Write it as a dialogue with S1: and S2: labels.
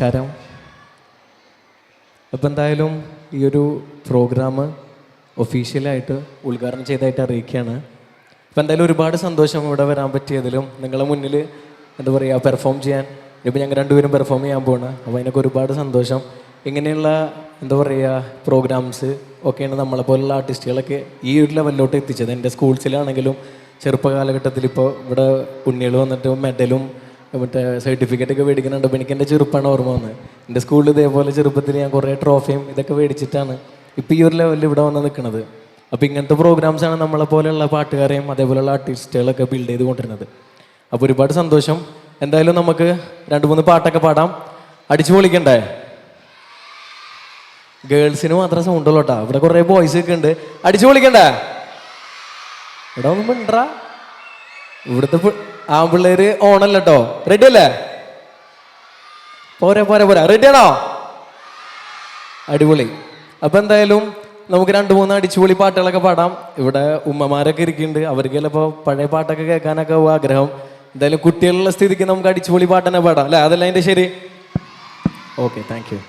S1: നമസ്കാരം. അപ്പം എന്തായാലും ഈ ഒരു പ്രോഗ്രാം ഒഫീഷ്യലായിട്ട് ഉദ്ഘാടനം ചെയ്തതായിട്ട് അറിയിക്കുകയാണ്. അപ്പം എന്തായാലും ഒരുപാട് സന്തോഷം ഇവിടെ വരാൻ പറ്റിയതിലും നിങ്ങളെ മുന്നിൽ എന്താ പറയുക പെർഫോം ചെയ്യാൻ. ഇപ്പോൾ ഞങ്ങൾ രണ്ടുപേരും പെർഫോം ചെയ്യാൻ പോവാണ്. അപ്പോൾ അതിനൊക്കെ ഒരുപാട് സന്തോഷം. ഇങ്ങനെയുള്ള എന്താ പറയുക പ്രോഗ്രാംസ് ഒക്കെയാണ് നമ്മളെപ്പോലുള്ള ആർട്ടിസ്റ്റുകളൊക്കെ ഈ ഒരു ലെവലിലോട്ട് എത്തിച്ചത്. എൻ്റെ സ്കൂൾസിലാണെങ്കിലും ചെറുപ്പകാലഘട്ടത്തിൽ ഇപ്പോൾ ഇവിടെ ഉണ്ണികൾ വന്നിട്ട് മെഡലും മറ്റേ സർട്ടിഫിക്കറ്റൊക്കെ മേടിക്കുന്നുണ്ട്. അപ്പോൾ എനിക്ക് എൻ്റെ ചെറുപ്പമാണ് ഓർമ്മ വന്നത്. എൻ്റെ സ്കൂളിൽ ഇതേപോലെ ചെറുപ്പത്തിൽ ഞാൻ കുറേ ട്രോഫിയും ഇതൊക്കെ മേടിച്ചിട്ടാണ് ഇപ്പോൾ ഈ ഒരു ലെവലിൽ ഇവിടെ വന്ന് നിൽക്കുന്നത്. അപ്പോൾ ഇങ്ങനത്തെ പ്രോഗ്രാംസാണ് നമ്മളെപ്പോലെയുള്ള പാട്ടുകാരെയും അതേപോലെയുള്ള ആർട്ടിസ്റ്റുകളൊക്കെ ബിൽഡ് ചെയ്ത് കൊണ്ടിരുന്നത്. അപ്പോൾ ഒരുപാട് സന്തോഷം. എന്തായാലും നമുക്ക് 2-3 പാട്ടൊക്കെ പാടാം. അടിച്ചു പൊളിക്കണ്ടേ? ഗേൾസിന് മാത്രം സൗണ്ടുള്ളൂ കേട്ടോ. ഇവിടെ കുറേ ബോയ്സ് ഒക്കെ ഉണ്ട്. അടിച്ചു പൊളിക്കണ്ടേ? ഇവിടെ ഒന്നും മിണ്ടാ. ഇവിടുത്തെ ആൺപിള്ളേര് ഓണല്ല കേട്ടോ. റെഡി അല്ലേ? പോരാ പോരാ പോരാ. റെഡിയാണോ? അടിപൊളി. അപ്പം എന്തായാലും നമുക്ക് 2-3 അടിച്ചുപൊളി പാട്ടുകളൊക്കെ പാടാം. ഇവിടെ ഉമ്മമാരൊക്കെ ഇരിക്കുന്നുണ്ട്. അവർക്ക് ചിലപ്പോൾ പഴയ പാട്ടൊക്കെ കേൾക്കാനൊക്കെ ആഗ്രഹം. എന്തായാലും കുട്ടികളുള്ള സ്ഥിതിക്ക് നമുക്ക് അടിച്ചുപൊളി പാട്ട് തന്നെ പാടാം അല്ലേ? അതല്ല അതിൻ്റെ ശരി. Okay, thank you.